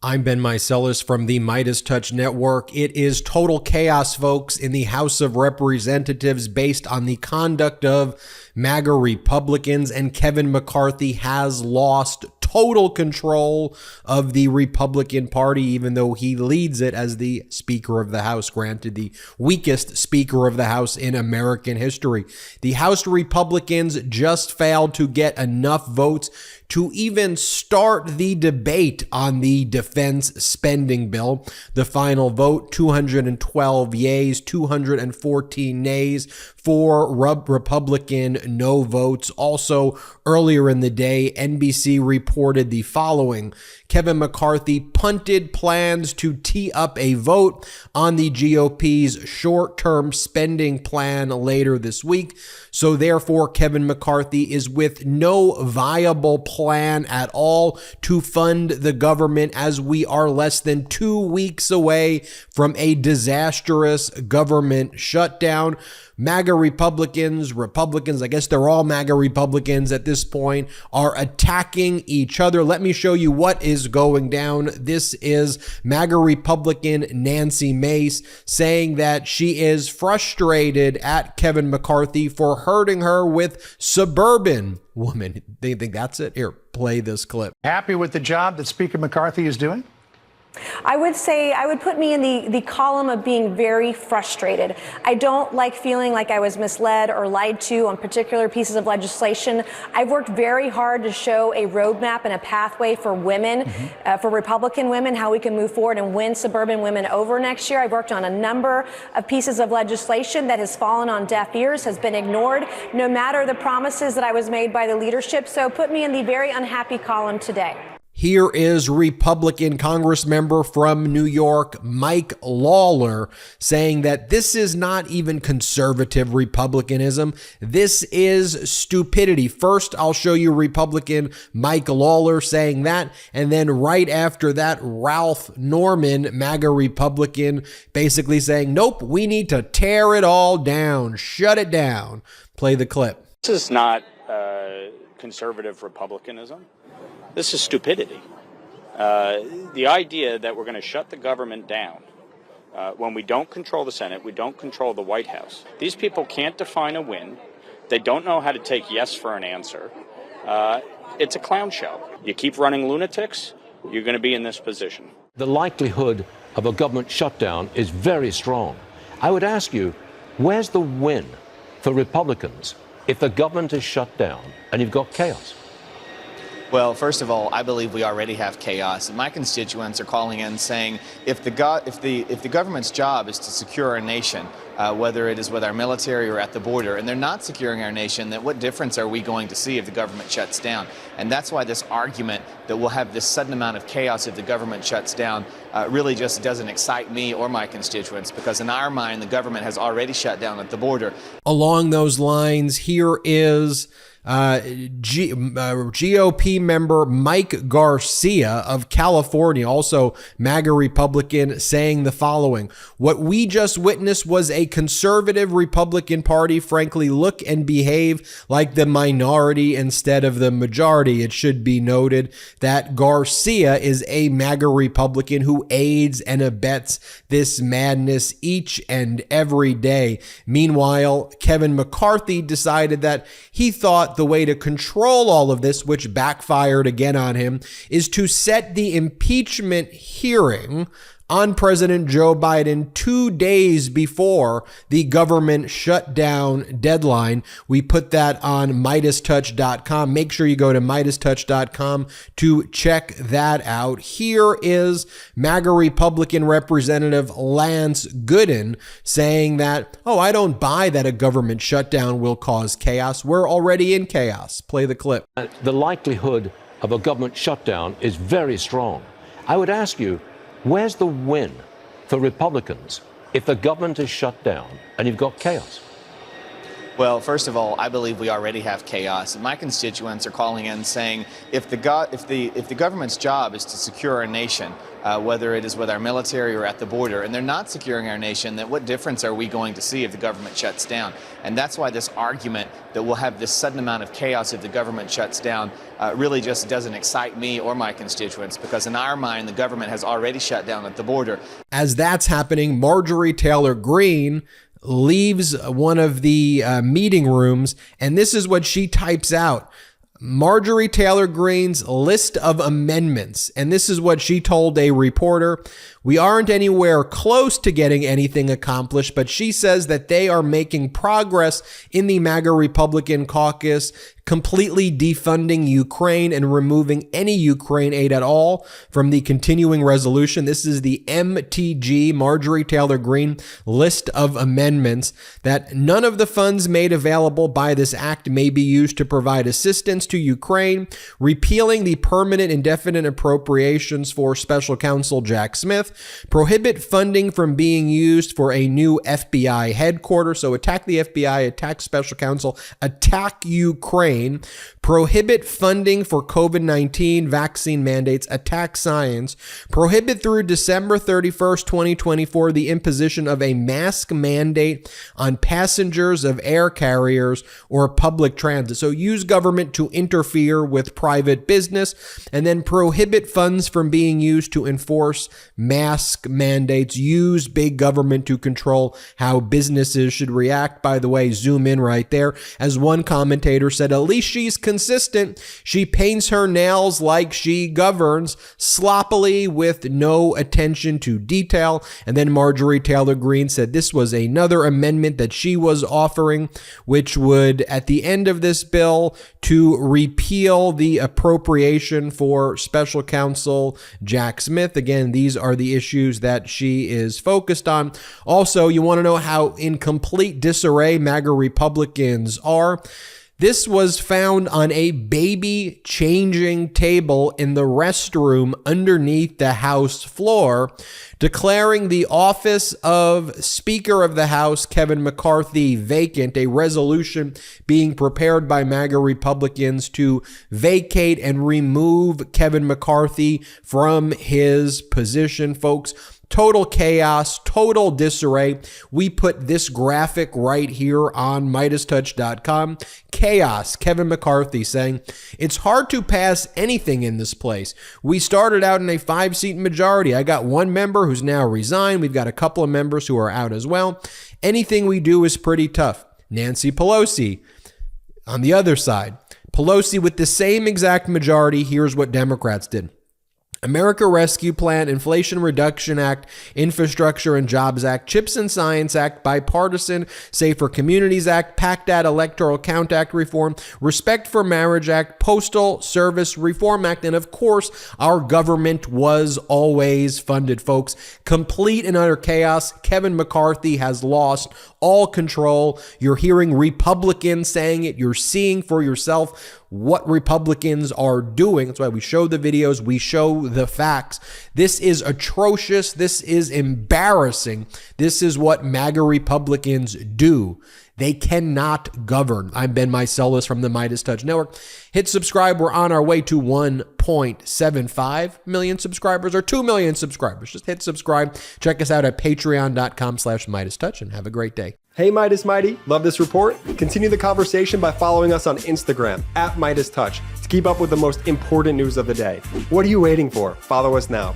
I'm Ben Meiselas from the MeidasTouch Network. It is total chaos, folks, in the House of Representatives based on the conduct of MAGA Republicans, and Kevin McCarthy has lost total control of the Republican Party, even though he leads it as the Speaker of the House, granted the weakest Speaker of the House in American history. The House Republicans just failed to get enough votes to even start the debate on the defense spending bill. The final vote, 212 yeas, 214 nays, 4 Republican no votes. Also, earlier in the day, NBC reported the following: Kevin McCarthy punted plans to tee up a vote on the GOP's short-term spending plan later this week. So therefore, Kevin McCarthy is with no viable plan at all to fund the government, as we are less than 2 weeks away from a disastrous government shutdown. MAGA Republicans, I guess they're all MAGA Republicans at this point, are attacking each other. Let me show you what is going down. This is MAGA Republican Nancy Mace saying that she is frustrated at Kevin McCarthy for hurting her with suburban women. They think that's it? Here, play this clip. Happy with the job that Speaker McCarthy is doing? I would put me in the column of being very frustrated. I don't like feeling like I was misled or lied to on particular pieces of legislation. I've worked very hard to show a roadmap and a pathway for women, for Republican women, how we can move forward and win suburban women over next year. I've worked on a number of pieces of legislation that has fallen on deaf ears, has been ignored, no matter the promises that I was made by the leadership. So put me in the very unhappy column today. Here is Republican Congressmember from New York, Mike Lawler, saying that this is not even conservative Republicanism. This is stupidity. First, I'll show you Republican Mike Lawler saying that, and then right after that, Ralph Norman, MAGA Republican, basically saying, nope, we need to tear it all down, shut it down. Play the clip. This is not conservative Republicanism. This is stupidity. The idea that we're going to shut the government down when we don't control the Senate, we don't control the White House. These people can't define a win. They don't know how to take yes for an answer. It's a clown show. You keep running lunatics, you're going to be in this position. The likelihood of a government shutdown is very strong. I would ask you, where's the win for Republicans if the government is shut down and you've got chaos? Well, first of all, I believe we already have chaos. My constituents are calling in saying if the government's job is to secure our nation, whether it is with our military or at the border, and they're not securing our nation, then what difference are we going to see if the government shuts down? And that's why this argument that we'll have this sudden amount of chaos if the government shuts down really just doesn't excite me or my constituents, because in our mind, the government has already shut down at the border. Along those lines, here is GOP member Mike Garcia of California, also MAGA Republican, saying the following: what we just witnessed was a conservative Republican Party, frankly, look and behave like the minority instead of the majority. It should be noted that Garcia is a MAGA Republican who aids and abets this madness each and every day. Meanwhile, Kevin McCarthy decided that he thought the way to control all of this, which backfired again on him, is to set the impeachment hearing on President Joe Biden 2 days before the government shutdown deadline. We put that on MeidasTouch.com. Make sure you go to MeidasTouch.com to check that out. Here is MAGA Republican Representative Lance Gooden saying that, oh, I don't buy that a government shutdown will cause chaos. We're already in chaos. Play the clip. The likelihood of a government shutdown is very strong. I would ask you, where's the win for Republicans if the government is shut down and you've got chaos? Well, first of all, I believe we already have chaos. And my constituents are calling in saying if the government's job is to secure our nation, whether it is with our military or at the border, and they're not securing our nation, then what difference are we going to see if the government shuts down? And that's why this argument that we'll have this sudden amount of chaos if the government shuts down really just doesn't excite me or my constituents, because in our mind, the government has already shut down at the border. As that's happening, Marjorie Taylor Greene leaves one of the meeting rooms, and this is what she types out. Marjorie Taylor Greene's list of amendments. And this is what she told a reporter. We aren't anywhere close to getting anything accomplished, but she says that they are making progress in the MAGA Republican caucus, completely defunding Ukraine and removing any Ukraine aid at all from the continuing resolution. This is the MTG, Marjorie Taylor Greene, list of amendments that none of the funds made available by this act may be used to provide assistance to Ukraine, repealing the permanent indefinite appropriations for Special Counsel Jack Smith, prohibit funding from being used for a new FBI headquarters. So attack the FBI, attack Special Counsel, attack Ukraine, prohibit funding for COVID-19 vaccine mandates, attack science, prohibit through December 31st, 2024, the imposition of a mask mandate on passengers of air carriers or public transit. So use government to interfere with private business, and then prohibit funds from being used to enforce mask mandates, use big government to control how businesses should react. By the way, zoom in right there. As one commentator said, at least she's consistent. She paints her nails like she governs, sloppily with no attention to detail. And then Marjorie Taylor Greene said this was another amendment that she was offering, which would, at the end of this bill, to repeal the appropriation for Special Counsel Jack Smith. Again, these are the issues that she is focused on. Also, you want to know how in complete disarray MAGA Republicans are? This was found on a baby changing table in the restroom underneath the House floor, declaring the office of Speaker of the House, Kevin McCarthy, vacant, a resolution being prepared by MAGA Republicans to vacate and remove Kevin McCarthy from his position, folks. Total chaos, total disarray. We put this graphic right here on MeidasTouch.com. Chaos. Kevin McCarthy saying, it's hard to pass anything in this place. We started out in a 5-seat majority. I got one member who's now resigned. We've got a couple of members who are out as well. Anything we do is pretty tough. Nancy Pelosi on the other side. Pelosi with the same exact majority. Here's what Democrats did. America Rescue Plan, Inflation Reduction Act, Infrastructure and Jobs Act, CHIPS and Science Act, Bipartisan Safer Communities Act, PACT Act, Electoral Count Act Reform, Respect for Marriage Act, Postal Service Reform Act, and of course, our government was always funded, folks. Complete and utter chaos. Kevin McCarthy has lost all control. You're hearing Republicans saying it. You're seeing for yourself what Republicans are doing. That's why we show the videos, we show the facts. This is atrocious. This is embarrassing. This is what MAGA Republicans do. They cannot govern. I'm Ben Meiselas from the MeidasTouch Network. Hit subscribe. We're on our way to 1.75 million subscribers or 2 million subscribers. Just hit subscribe. Check us out at patreon.com/MeidasTouch and have a great day. Hey Midas Mighty, love this report? Continue the conversation by following us on Instagram at MeidasTouch to keep up with the most important news of the day. What are you waiting for? Follow us now.